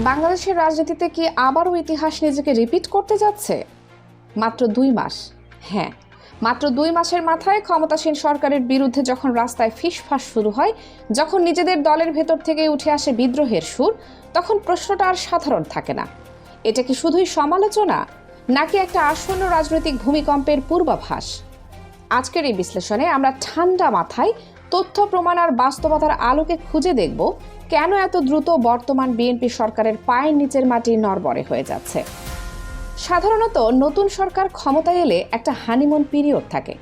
বাংলাদেশের রাজনীতিতে কি আবারও ইতিহাস নিজেকে রিপিট করতে যাচ্ছে? মাত্র 2 মাস। হ্যাঁ, মাত্র 2 মাসের মাথায় ক্ষমতাসীন সরকারের বিরুদ্ধে যখন রাস্তায় ফিসফাস শুরু হয়, যখন নিজেদের দলের ভেতর থেকে উঠে আসে বিদ্রোহের সুর, তখন প্রশ্নটা আর সাধারণ থাকে না। এটা কি শুধুই সমালোচনা, নাকি একটা আসন্ন রাজনৈতিক ভূমিকম্পের পূর্বাভাস? আজকের এই বিশ্লেষণে আমরা ঠান্ডা মাথায় তথ্য প্রমাণ আর বাস্তবতার আলোকে খুঁজে দেখব কেন এত দ্রুত বর্তমান বিএনপি সরকারের পায়ের নিচের মাটি নড়বড়ে হয়ে যাচ্ছে। সাধারণত নতুন সরকার ক্ষমতায় এলে একটা হানিমুন পিরিয়ড থাকে।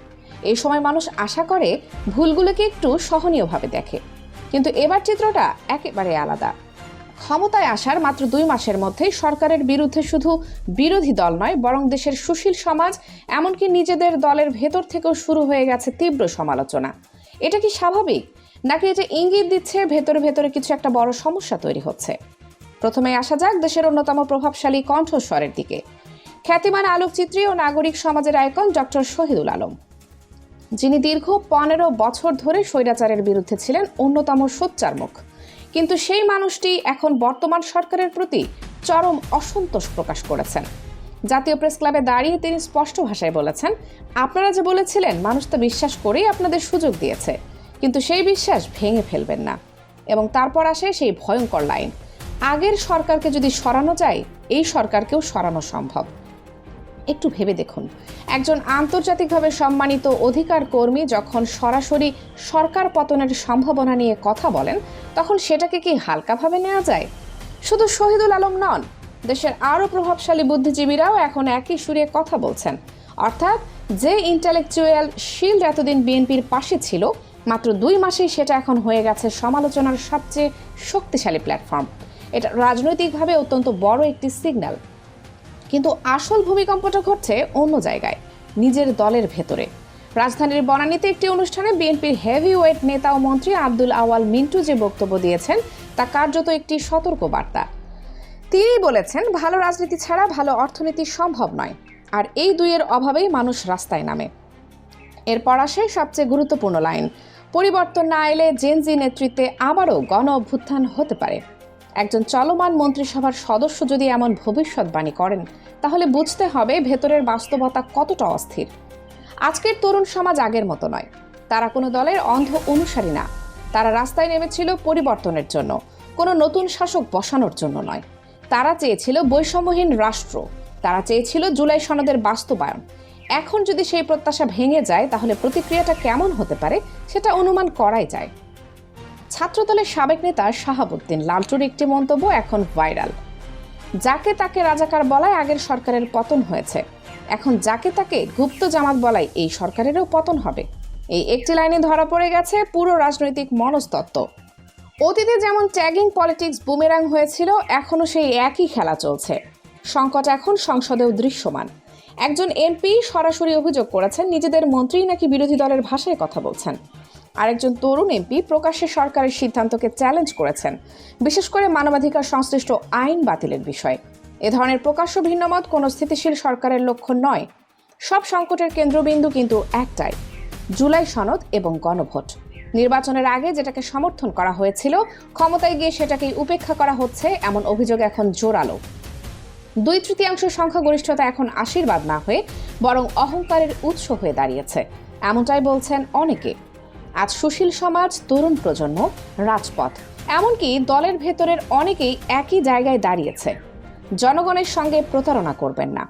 এই সময় মানুষ আশা করে ভুলগুলোকে একটু সহনীয়ভাবে দেখে, কিন্তু এবার চিত্রটা একেবারে আলাদা। ক্ষমতায় আসার মাত্র 2 মাসের মধ্যেই সরকারের বিরুদ্ধে শুধু বিরোধী দল নয়, বরং দেশের সুশীল সমাজ, এমনকি নিজেদের দলের ভেতর থেকেও শুরু হয়ে গেছে তীব্র সমালোচনা। এটা কি স্বাভাবিক, নাকি এটা ইঙ্গিত দিচ্ছে ভেতরে ভেতরে কিছু একটা বড় সমস্যা তৈরি হচ্ছে? প্রথমে আসা যাক দেশের অন্যতম প্রভাবশালী কণ্ঠস্বরের দিকে। খ্যাতিমান আলোকচিত্রী ও নাগরিক সমাজের আইকন ডক্টর শহীদুল আলম, যিনি দীর্ঘ 15 বছর ধরে স্বৈরাচারের বিরুদ্ধে ছিলেন অন্যতম সোচ্চার মুখ। কিন্তু সেই মানুষটি এখন বর্তমান সরকারের প্রতি চরম অসন্তোষ প্রকাশ করেছেন। জাতীয় প্রেস ক্লাবে দাঁড়িয়ে তিনি স্পষ্ট ভাষায় বলেছেন, আপনারা যে বলেছিলেন মানুষ তা বিশ্বাস করেই আপনাদের সুযোগ দিয়েছে, কিন্তু সেই বিশ্বাস ভেঙে ফেলবেন না। এবং তারপর আসে সেই ভয়ঙ্কর লাইন, আগের সরকারকে যদি সরানো যায়, এই সরকারকেও সরানো সম্ভব। একটু ভেবে দেখুন, একজন আন্তর্জাতিকভাবে সম্মানিত অধিকার কর্মী যখন সরাসরি সরকার পতনের সম্ভাবনা নিয়ে কথা বলেন, তখন সেটাকে কি হালকাভাবে নেওয়া যায়? শুধু শহীদুল আলম নন, দেশের আরও প্রভাবশালী বুদ্ধিজীবীরাও এখন একই সুরে কথা বলছেন। অর্থাৎ যে ইন্টেলেকচুয়াল শিল্ড এতদিন বিএনপির পাশে ছিল, মাত্র 2 মাসেই সেটা এখন হয়ে গেছে সমালোচনার সবচেয়ে শক্তিশালী প্ল্যাটফর্ম। এটা রাজনৈতিকভাবে অত্যন্ত বড় একটি সিগন্যাল। কিন্তু আসল ভূমিকম্পটা ঘটছে অন্য জায়গায়, নিজের দলের ভেতরে। রাজধানীর বনানীতে একটি অনুষ্ঠানে বিএনপির হেভিওয়েট নেতা ও মন্ত্রী আব্দুল আওয়াল মিন্টু যে বক্তব্য দিয়েছেন, তা কার্যত একটি সতর্ক বার্তা। তিনি বলেছেন, ভালো রাজনীতি ছাড়া ভালো অর্থনীতি সম্ভব নয়, আর এই দুইয়ের অভাবেই মানুষ রাস্তায় নামে। এরপর আসে সবচেয়ে গুরুত্বপূর্ণ লাইন, পরিবর্তন না এলে জেনজি নেতৃত্বে আবারও গণ অভ্যুত্থান হতে পারে। একজন চলমান মন্ত্রিসভার সদস্য যদি এমন ভবিষ্যৎবাণী করেন, তাহলে বুঝতে হবে ভেতরের বাস্তবতা কতটা অস্থির। আজকের তরুণ সমাজ আগের মতো নয়। তারা কোনো দলের অন্ধ অনুসারী না। তারা রাস্তায় নেমেছিল পরিবর্তনের জন্য, কোনো নতুন শাসক বসানোর জন্য নয়। তারা চেয়েছিল বৈষম্যহীন রাষ্ট্র, তারা চেয়েছিল জুলাই সনদের বাস্তবায়ন। এখন যদি সেই প্রত্যাশা ভেঙে যায়, তাহলে প্রতিক্রিয়াটা কেমন হতে পারে সেটা অনুমান করাই যায়। ছাত্রদলের সাবেক নেতা শাহাবুদ্দিন লালটুর একটি মন্তব্য এখন ভাইরাল। যাকে তাকে রাজাকার বলায় আগের সরকারের পতন হয়েছে, এখন যাকে তাকে গুপ্ত জামাত বলায় এই সরকারেরও পতন হবে। এই একটি লাইনে ধরা পড়ে গেছে পুরো রাজনৈতিক মনস্তত্ত্ব। অতীতে যেমন ট্যাগিং পলিটিক্স বুমেরাং হয়েছিল, এখনও সেই একই খেলা চলছে। সংকট এখন সংসদেও দৃশ্যমান। একজন এমপি সরাসরি অভিযোগ করেছেন নিজেদের মন্ত্রী নাকি বিরোধী দলের ভাষায় কথা বলছেন। আরেকজন তরুণ এমপি প্রকাশ্যে সরকারের সিদ্ধান্তকে চ্যালেঞ্জ করেছেন, বিশেষ করে মানবাধিকার সংশ্লিষ্ট আইন বাতিলের বিষয়ে। এ ধরনের প্রকাশ্য ভিন্নমত কোনো স্থিতিশীল সরকারের লক্ষ্য নয়। সব সংকটের কেন্দ্রবিন্দু কিন্তু একটাই, জুলাই সনদ এবং গণভোট। নির্বাচনের আগে যেটাকে সমর্থন করা হয়েছিল, ক্ষমতায় গিয়ে সেটাকেই উপেক্ষা করা হচ্ছে, এমন অভিযোগ এখন জোরালো। 2/3 সংখ্যাগরিষ্ঠতা এখন আশীর্বাদ না হয়ে বরং অহংকারের উৎস হয়ে দাঁড়িয়েছে, এমনটাই বলছেন অনেকে। আজ সুশীল সমাজ, তরুণ প্রজন্ম, রাজপথ, এমনকি দলের ভেতরের অনেকেই একই জায়গায় দাঁড়িয়েছে। জনগণের সঙ্গে প্রতারণা করবেন না।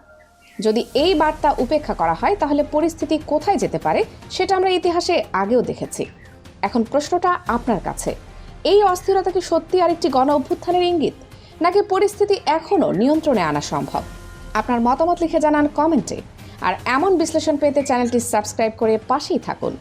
যদি এই বার্তা উপেক্ষা করা হয়, তাহলে পরিস্থিতি কোথায় যেতে পারে সেটা আমরা ইতিহাসে আগেও দেখেছি। এখন প্রশ্নটা আপনার কাছে, এই অস্থিরতা কি সত্যি আরেকটি গণ অভ্যুত্থানের ইঙ্গিত, নাকি পরিস্থিতি এখনও নিয়ন্ত্রণে আনা সম্ভব? আপনার মতামত লিখে জানান কমেন্টে। আর এমন বিশ্লেষণ পেতে চ্যানেলটি সাবস্ক্রাইব করে পাশেই থাকুন।